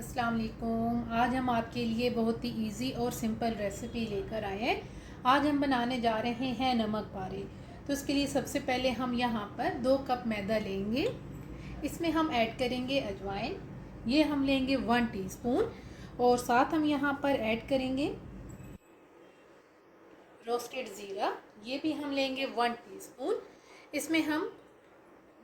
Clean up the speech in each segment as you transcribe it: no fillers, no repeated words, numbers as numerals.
अस्सलाम वालेकुम। आज हम आपके लिए बहुत ही इजी और सिंपल रेसिपी लेकर आए हैं। आज हम बनाने जा रहे हैं नमक पारे। तो उसके लिए सबसे पहले हम यहाँ पर 2 कप मैदा लेंगे। इसमें हम ऐड करेंगे अजवाइन, ये हम लेंगे 1 टीस्पून। और साथ हम यहाँ पर ऐड करेंगे रोस्टेड ज़ीरा, ये भी हम लेंगे 1 टीस्पून। इसमें हम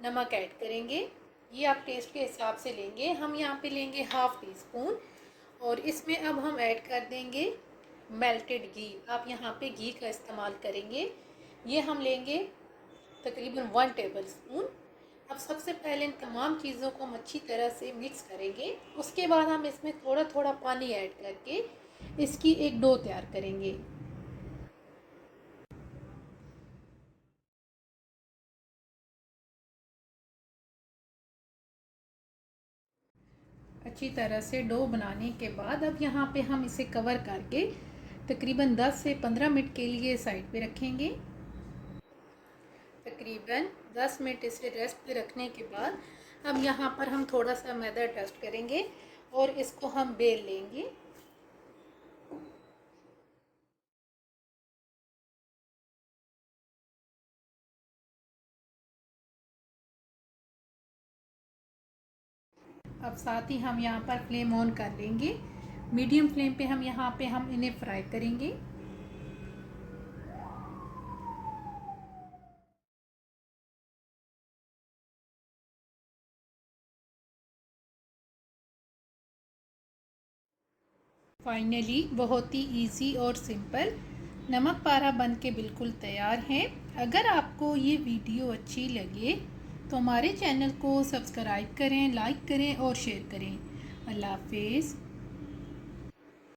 नमक ऐड करेंगे, ये आप टेस्ट के हिसाब से लेंगे। हम यहाँ पे लेंगे हाफ़ टी स्पून। और इसमें अब हम ऐड कर देंगे मेल्टेड घी, आप यहाँ पे घी का इस्तेमाल करेंगे। ये हम लेंगे तकरीबन 1 टेबल स्पून। अब सबसे पहले इन तमाम चीज़ों को हम अच्छी तरह से मिक्स करेंगे। उसके बाद हम इसमें थोड़ा थोड़ा पानी ऐड करके इसकी एक डो तैयार करेंगे। अच्छी तरह से डो बनाने के बाद अब यहाँ पे हम इसे कवर करके तकरीबन 10 से 15 मिनट के लिए साइड पे रखेंगे। तकरीबन 10 मिनट इसे रेस्ट पे रखने के बाद अब यहाँ पर हम थोड़ा सा मैदा डस्ट करेंगे और इसको हम बेल लेंगे। अब साथ ही हम यहाँ पर फ्लेम ऑन कर लेंगे। मीडियम फ्लेम पे हम यहाँ पे हम इन्हें फ्राई करेंगे। फाइनली बहुत ही इजी और सिंपल नमक पारा बन के बिल्कुल तैयार है। अगर आपको ये वीडियो अच्छी लगे तो हमारे चैनल को सब्सक्राइब करें, लाइक करें और शेयर करें। अल्लाह हाफिज़।